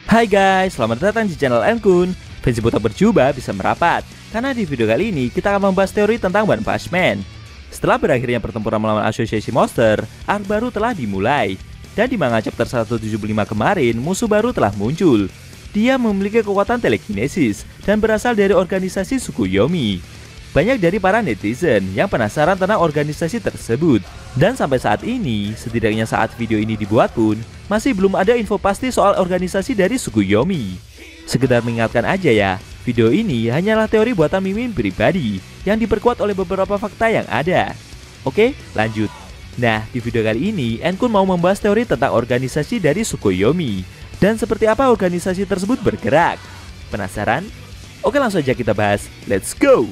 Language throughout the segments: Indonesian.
Hai guys, selamat datang di channel Enkun. Fans Botak berjubah bisa merapat, karena di video kali ini kita akan membahas teori tentang One Punch Man. Setelah berakhirnya pertempuran melawan asosiasi monster, arc baru telah dimulai. Dan di manga chapter 175 kemarin, musuh baru telah muncul. Dia memiliki kekuatan telekinesis dan berasal dari organisasi Tsukuyomi. Banyak dari para netizen yang penasaran tentang organisasi tersebut. Dan sampai saat ini, setidaknya saat video ini dibuat pun, masih belum ada info pasti soal organisasi dari Tsukuyomi. Sekedar mengingatkan aja ya, video ini hanyalah teori buatan Mimin pribadi yang diperkuat oleh beberapa fakta yang ada. Oke, lanjut. Nah, di video kali ini, Enkun mau membahas teori tentang organisasi dari Tsukuyomi dan seperti apa organisasi tersebut bergerak. Penasaran? Oke, langsung aja kita bahas. Let's go!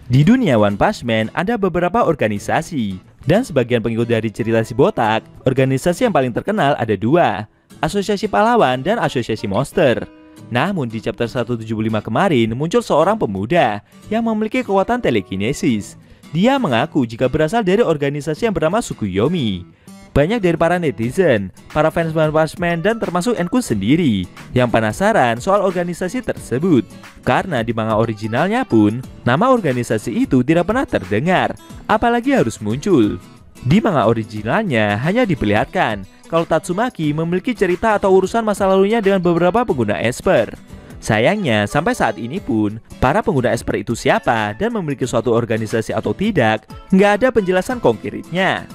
Di dunia One Punch Man ada beberapa organisasi, dan sebagian pengikut dari cerita si botak, organisasi yang paling terkenal ada dua, Asosiasi Pahlawan dan Asosiasi Monster. Namun di chapter 175 kemarin muncul seorang pemuda yang memiliki kekuatan telekinesis. Dia mengaku jika berasal dari organisasi yang bernama Tsukuyomi. Banyak dari para netizen, para fans One Punch Man dan termasuk Enkun sendiri yang penasaran soal organisasi tersebut. Karena di manga originalnya pun, nama organisasi itu tidak pernah terdengar, apalagi harus muncul. Di manga originalnya hanya diperlihatkan kalau Tatsumaki memiliki cerita atau urusan masa lalunya dengan beberapa pengguna Esper. Sayangnya, sampai saat ini pun, para pengguna Esper itu siapa dan memiliki suatu organisasi atau tidak, nggak ada penjelasan konkretnya.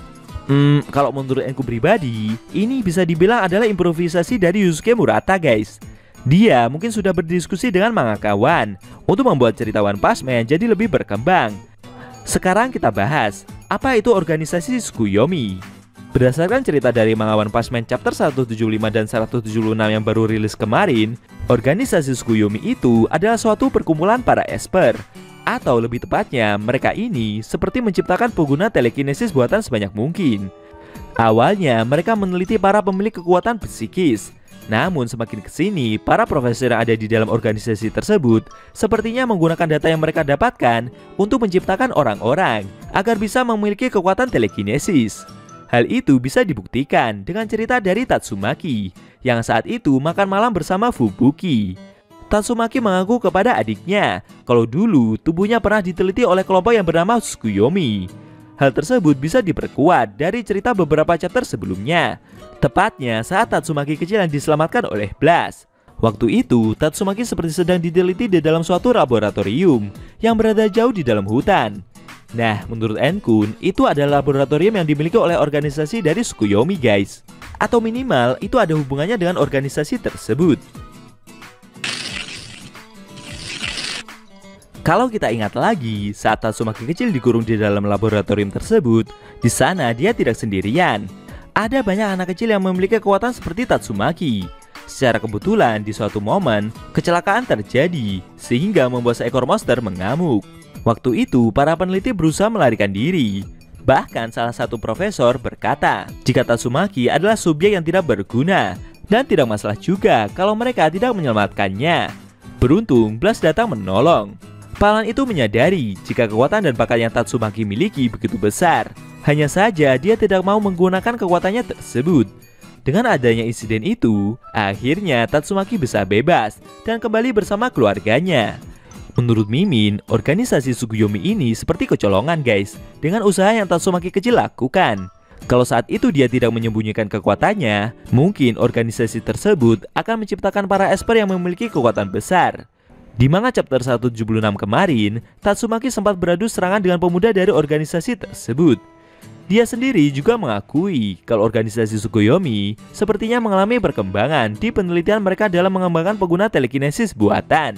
Kalau menurut Enku pribadi, ini bisa dibilang adalah improvisasi dari Yusuke Murata guys. Dia mungkin sudah berdiskusi dengan mangakawan untuk membuat cerita One Punch Man jadi lebih berkembang. Sekarang kita bahas, apa itu organisasi Tsukuyomi? Berdasarkan cerita dari manga One Punch Man chapter 175 dan 176 yang baru rilis kemarin, organisasi Tsukuyomi itu adalah suatu perkumpulan para Esper. Atau lebih tepatnya, mereka ini seperti menciptakan pengguna telekinesis buatan sebanyak mungkin. Awalnya, mereka meneliti para pemilik kekuatan psikis. Namun semakin kesini, para profesor yang ada di dalam organisasi tersebut sepertinya menggunakan data yang mereka dapatkan untuk menciptakan orang-orang agar bisa memiliki kekuatan telekinesis. Hal itu bisa dibuktikan dengan cerita dari Tatsumaki yang saat itu makan malam bersama Fubuki. Tatsumaki mengaku kepada adiknya kalau dulu tubuhnya pernah diteliti oleh kelompok yang bernama Tsukuyomi. Hal tersebut bisa diperkuat dari cerita beberapa chapter sebelumnya, tepatnya saat Tatsumaki kecil yang diselamatkan oleh Blast. Waktu itu, Tatsumaki seperti sedang diteliti di dalam suatu laboratorium yang berada jauh di dalam hutan. Nah, menurut Enkun, itu adalah laboratorium yang dimiliki oleh organisasi dari Tsukuyomi guys. Atau minimal, itu ada hubungannya dengan organisasi tersebut. Kalau kita ingat lagi, saat Tatsumaki kecil dikurung di dalam laboratorium tersebut, di sana dia tidak sendirian. Ada banyak anak kecil yang memiliki kekuatan seperti Tatsumaki. Secara kebetulan, di suatu momen, kecelakaan terjadi, sehingga membuat seekor monster mengamuk. Waktu itu, para peneliti berusaha melarikan diri. Bahkan salah satu profesor berkata, jika Tatsumaki adalah subjek yang tidak berguna, dan tidak masalah juga kalau mereka tidak menyelamatkannya. Beruntung, Blast datang menolong. Pahlawan itu menyadari jika kekuatan dan bakat yang Tatsumaki miliki begitu besar. Hanya saja dia tidak mau menggunakan kekuatannya tersebut. Dengan adanya insiden itu, akhirnya Tatsumaki bisa bebas dan kembali bersama keluarganya. Menurut Mimin, organisasi Tsukuyomi ini seperti kecolongan guys, dengan usaha yang Tatsumaki kecil lakukan. Kalau saat itu dia tidak menyembunyikan kekuatannya, mungkin organisasi tersebut akan menciptakan para Esper yang memiliki kekuatan besar. Di manga chapter 176 kemarin, Tatsumaki sempat beradu serangan dengan pemuda dari organisasi tersebut. Dia sendiri juga mengakui kalau organisasi Tsukuyomi sepertinya mengalami perkembangan di penelitian mereka dalam mengembangkan pengguna telekinesis buatan.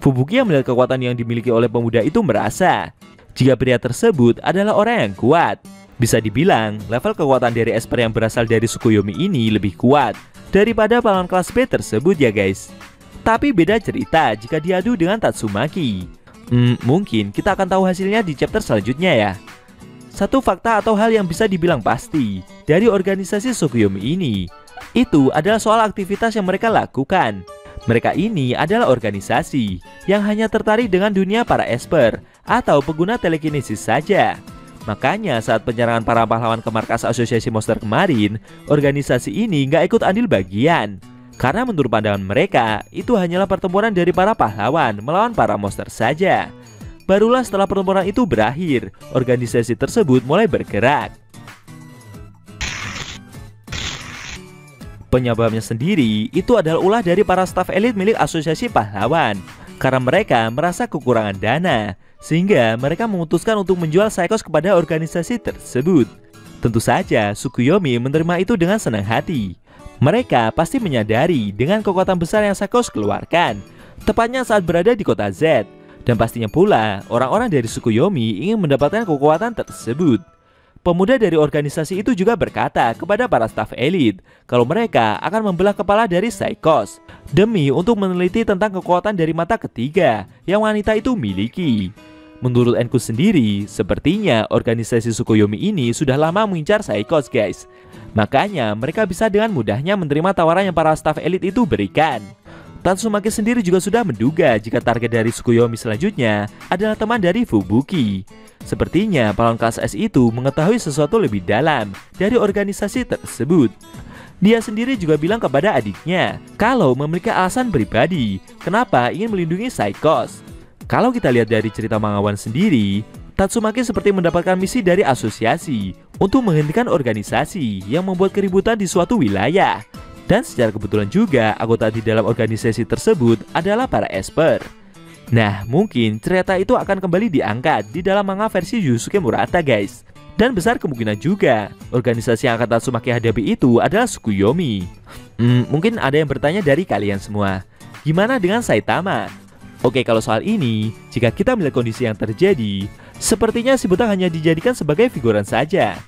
Fubuki yang melihat kekuatan yang dimiliki oleh pemuda itu merasa jika pria tersebut adalah orang yang kuat. Bisa dibilang, level kekuatan dari Esper yang berasal dari Tsukuyomi ini lebih kuat daripada pahlawan kelas B tersebut ya guys. Tapi beda cerita jika diadu dengan Tatsumaki. Mungkin kita akan tahu hasilnya di chapter selanjutnya ya. Satu fakta atau hal yang bisa dibilang pasti dari organisasi Tsukuyomi ini, itu adalah soal aktivitas yang mereka lakukan. Mereka ini adalah organisasi yang hanya tertarik dengan dunia para Esper atau pengguna telekinesis saja. Makanya saat penyerangan para pahlawan ke markas Asosiasi Monster kemarin, organisasi ini nggak ikut andil bagian. Karena menurut pandangan mereka, itu hanyalah pertempuran dari para pahlawan melawan para monster saja. Barulah setelah pertempuran itu berakhir, organisasi tersebut mulai bergerak. Penyebabnya sendiri itu adalah ulah dari para staf elit milik Asosiasi Pahlawan. Karena mereka merasa kekurangan dana, sehingga mereka memutuskan untuk menjual Psikhos kepada organisasi tersebut. Tentu saja Tsukuyomi menerima itu dengan senang hati. Mereka pasti menyadari dengan kekuatan besar yang Psikhos keluarkan, tepatnya saat berada di kota Z. Dan pastinya pula orang-orang dari Tsukuyomi ingin mendapatkan kekuatan tersebut. Pemuda dari organisasi itu juga berkata kepada para staf elit kalau mereka akan membelah kepala dari Psikhos demi untuk meneliti tentang kekuatan dari mata ketiga yang wanita itu miliki. Menurut Enku sendiri, sepertinya organisasi Tsukuyomi ini sudah lama mengincar Psikhos guys. Makanya mereka bisa dengan mudahnya menerima tawaran yang para staf elit itu berikan. Tatsumaki sendiri juga sudah menduga jika target dari Tsukuyomi selanjutnya adalah teman dari Fubuki. Sepertinya pahlawan kelas S itu mengetahui sesuatu lebih dalam dari organisasi tersebut. Dia sendiri juga bilang kepada adiknya kalau memiliki alasan pribadi kenapa ingin melindungi Psikhos. Kalau kita lihat dari cerita Mangawan sendiri, Tatsumaki seperti mendapatkan misi dari asosiasi untuk menghentikan organisasi yang membuat keributan di suatu wilayah. Dan secara kebetulan juga anggota di dalam organisasi tersebut adalah para Esper. Nah, mungkin cerita itu akan kembali diangkat di dalam manga versi Yusuke Murata guys. Dan besar kemungkinan juga organisasi yang akan Tatsumaki hadapi itu adalah Tsukuyomi. Mungkin ada yang bertanya dari kalian semua, gimana dengan Saitama? Oke, kalau soal ini, jika kita melihat kondisi yang terjadi, sepertinya si buta hanya dijadikan sebagai figuran saja.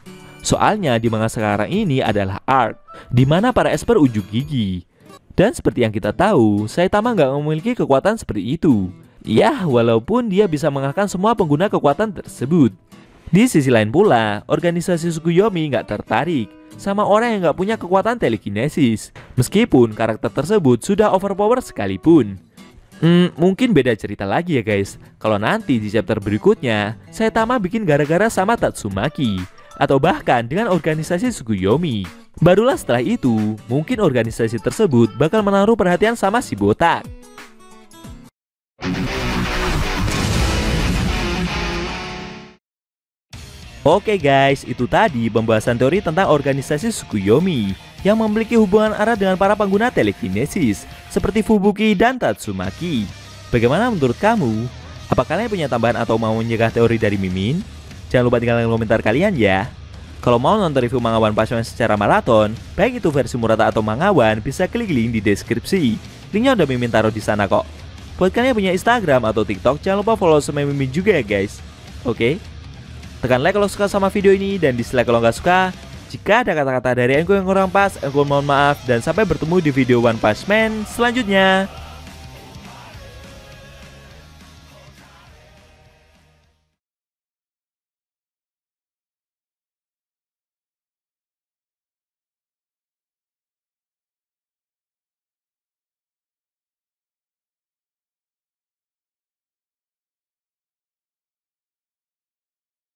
Soalnya di manga sekarang ini adalah arc di mana para Esper unjuk gigi. Dan seperti yang kita tahu, Saitama nggak memiliki kekuatan seperti itu. Ya, walaupun dia bisa mengalahkan semua pengguna kekuatan tersebut. Di sisi lain pula, organisasi Tsukuyomi nggak tertarik sama orang yang nggak punya kekuatan telekinesis, meskipun karakter tersebut sudah overpower sekalipun. Mungkin beda cerita lagi ya guys. Kalau nanti di chapter berikutnya, Saitama bikin gara-gara sama Tatsumaki, atau bahkan dengan organisasi Tsukuyomi. Barulah setelah itu, mungkin organisasi tersebut bakal menaruh perhatian sama si botak. Oke guys, itu tadi pembahasan teori tentang organisasi Tsukuyomi yang memiliki hubungan erat dengan para pengguna telekinesis seperti Fubuki dan Tatsumaki. Bagaimana menurut kamu? Apa kalian punya tambahan atau mau menyegah teori dari Mimin? Jangan lupa tinggalkan komentar kalian ya. Kalau mau nonton review manga One Punch Man secara maraton, baik itu versi Murata atau manga One, bisa klik link di deskripsi. Linknya udah Mimin taruh di sana kok. Buat kalian yang punya Instagram atau TikTok, jangan lupa follow sama Mimin juga ya guys. Oke? Tekan like kalau suka sama video ini dan dislike kalau nggak suka. Jika ada kata-kata dari Enku yang kurang pas, Enku mohon maaf dan sampai bertemu di video One Punch Man selanjutnya.